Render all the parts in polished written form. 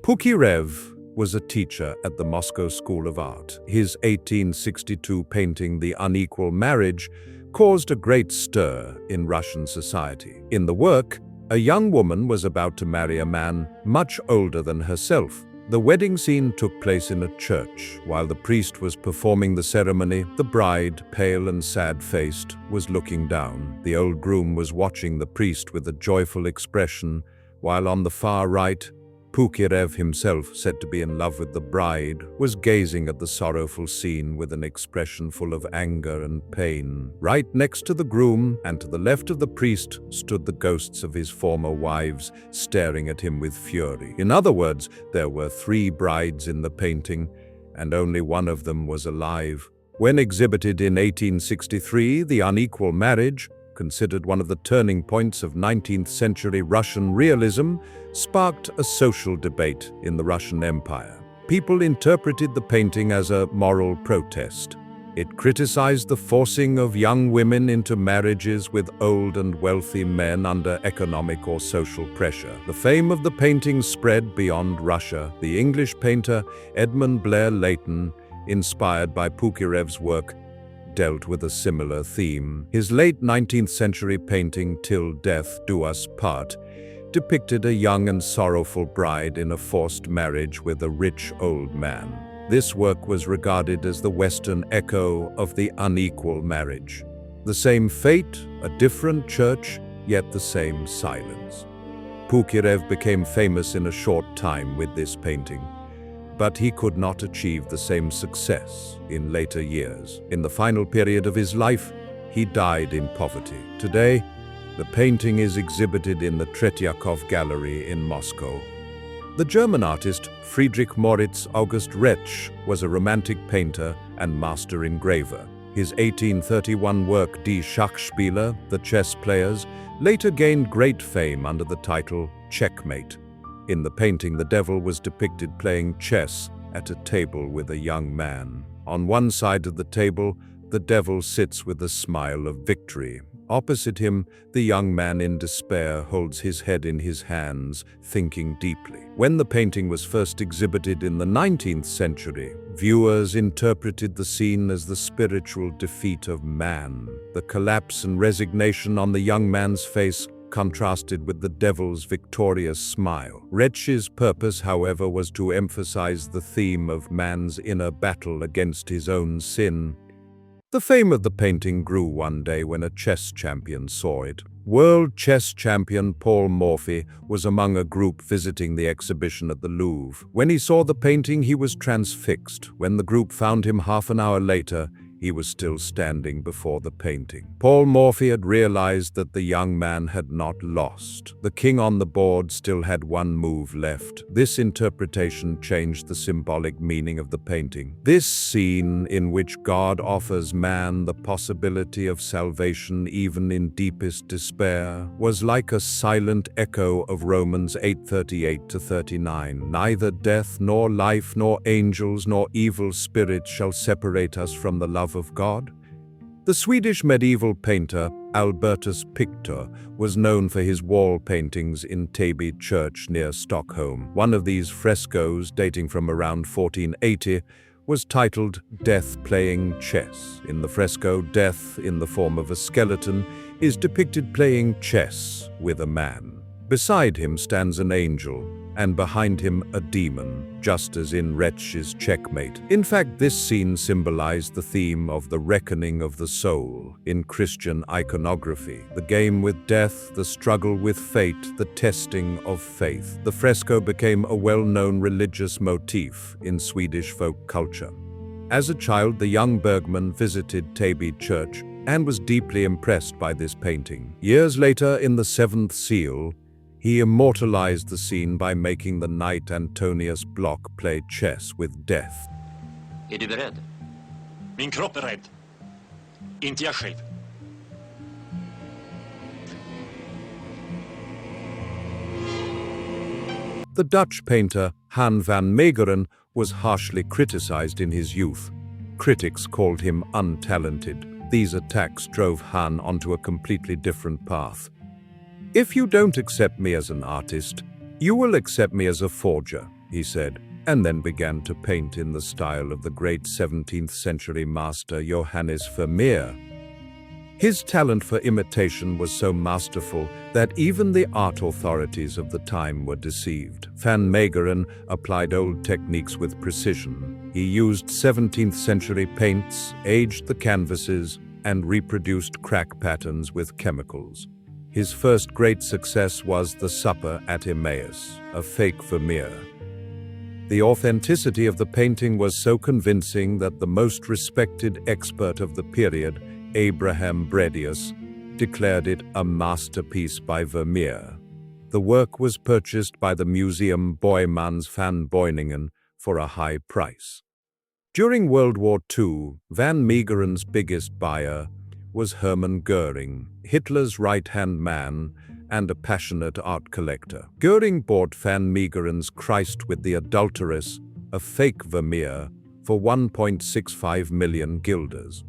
Pukirev was a teacher at the Moscow School of Art. His 1862 painting, The Unequal Marriage, caused a great stir in Russian society. In the work, a young woman was about to marry a man much older than herself. The wedding scene took place in a church. While the priest was performing the ceremony, the bride, pale and sad-faced, was looking down. The old groom was watching the priest with a joyful expression, while on the far right, Pukirev himself, said to be in love with the bride, was gazing at the sorrowful scene with an expression full of anger and pain. Right next to the groom and to the left of the priest stood the ghosts of his former wives, staring at him with fury. In other words, there were 3 brides in the painting, and only one of them was alive. When exhibited in 1863, The Unequal Marriage, considered one of the turning points of 19th-century Russian realism, sparked a social debate in the Russian Empire. People interpreted the painting as a moral protest. It criticized the forcing of young women into marriages with old and wealthy men under economic or social pressure. The fame of the painting spread beyond Russia. The English painter Edmund Blair Leighton, inspired by Pukirev's work, dealt with a similar theme. His late 19th century painting, Till Death Do Us Part, depicted a young and sorrowful bride in a forced marriage with a rich old man. This work was regarded as the Western echo of The Unequal Marriage. The same fate, a different church, yet the same silence. Pukirev became famous in a short time with this painting, but he could not achieve the same success in later years. In the final period of his life, he died in poverty. Today, the painting is exhibited in the Tretyakov Gallery in Moscow. The German artist Friedrich Moritz August Retsch was a romantic painter and master engraver. His 1831 work Die Schachspieler, The Chess Players, later gained great fame under the title Checkmate. In the painting, the devil was depicted playing chess at a table with a young man. On one side of the table, the devil sits with a smile of victory. Opposite him, the young man in despair holds his head in his hands, thinking deeply. When the painting was first exhibited in the 19th century, viewers interpreted the scene as the spiritual defeat of man. The collapse and resignation on the young man's face contrasted with the devil's victorious smile. Retsch's purpose, however, was to emphasize the theme of man's inner battle against his own sin. The fame of the painting grew one day when a chess champion saw it. World chess champion Paul Morphy was among a group visiting the exhibition at the Louvre. When he saw the painting, he was transfixed. When the group found him half an hour later, he was still standing before the painting. Paul Morphy had realized that the young man had not lost. The king on the board still had one move left. This interpretation changed the symbolic meaning of the painting. This scene, in which God offers man the possibility of salvation even in deepest despair, was like a silent echo of Romans 8:38-39. Neither death nor life nor angels nor evil spirits shall separate us from the love of God. The Swedish medieval painter Albertus Pictor was known for his wall paintings in Täby church near Stockholm. One of these frescoes, dating from around 1480, was titled Death Playing Chess. In the fresco, death, in the form of a skeleton, is depicted playing chess with a man. Beside him stands an angel, and behind him a demon, just as in Retsch's Checkmate. In fact, this scene symbolized the theme of the reckoning of the soul in Christian iconography, the game with death, the struggle with fate, the testing of faith. The fresco became a well-known religious motif in Swedish folk culture. As a child, the young Bergman visited Täby church and was deeply impressed by this painting. Years later, in The Seventh Seal, he immortalized the scene by making the knight Antonius Block play chess with death. Är du beredd? Min kropp är rädd. Inte jag själv. The Dutch painter Han van Meegeren was harshly criticized in his youth. Critics called him untalented. These attacks drove Han onto a completely different path. "If you don't accept me as an artist, you will accept me as a forger," he said, and then began to paint in the style of the great 17th century master Johannes Vermeer. His talent for imitation was so masterful that even the art authorities of the time were deceived. Van Meegeren applied old techniques with precision. He used 17th century paints, aged the canvases, and reproduced crack patterns with chemicals. His first great success was The Supper at Emmaus, a fake Vermeer. The authenticity of the painting was so convincing that the most respected expert of the period, Abraham Bredius, declared it a masterpiece by Vermeer. The work was purchased by the Museum Boijmans van Beuningen for a high price. During World War II, Van Meegeren's biggest buyer was Hermann Göring, Hitler's right-hand man and a passionate art collector. Göring bought Van Meegeren's Christ with the Adulteress, a fake Vermeer, for 1.65 million guilders.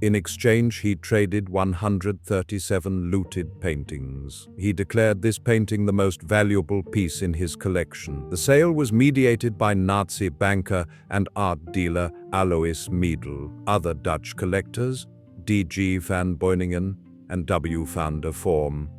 In exchange, he traded 137 looted paintings. He declared this painting the most valuable piece in his collection. The sale was mediated by Nazi banker and art dealer Alois Miedel. Other Dutch collectors, D.G. van Beuningen and W. van der Form,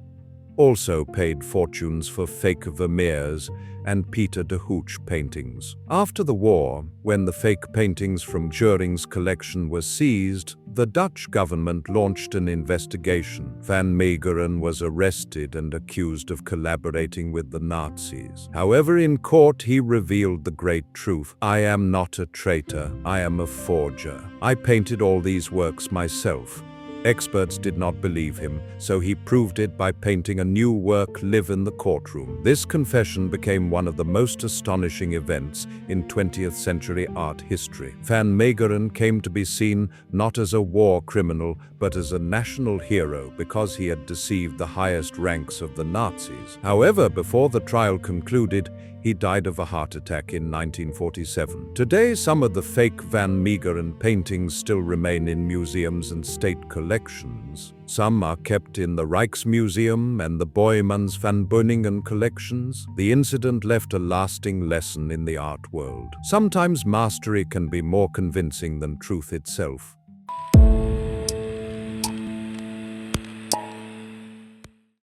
also paid fortunes for fake Vermeers and Peter de Hooch paintings. After the war, when the fake paintings from Göring's collection were seized, the Dutch government launched an investigation. Van Meegeren was arrested and accused of collaborating with the Nazis. However, in court he revealed the great truth. "I am not a traitor, I am a forger. I painted all these works myself." Experts did not believe him, so he proved it by painting a new work live in the courtroom. This confession became one of the most astonishing events in 20th century art history. Van Meegeren came to be seen not as a war criminal, but as a national hero because he had deceived the highest ranks of the Nazis. However, before the trial concluded, he died of a heart attack in 1947. Today, some of the fake Van Meegeren paintings still remain in museums and state collections. Some are kept in the Rijksmuseum and the Boijmans van Beuningen collections. The incident left a lasting lesson in the art world. Sometimes mastery can be more convincing than truth itself.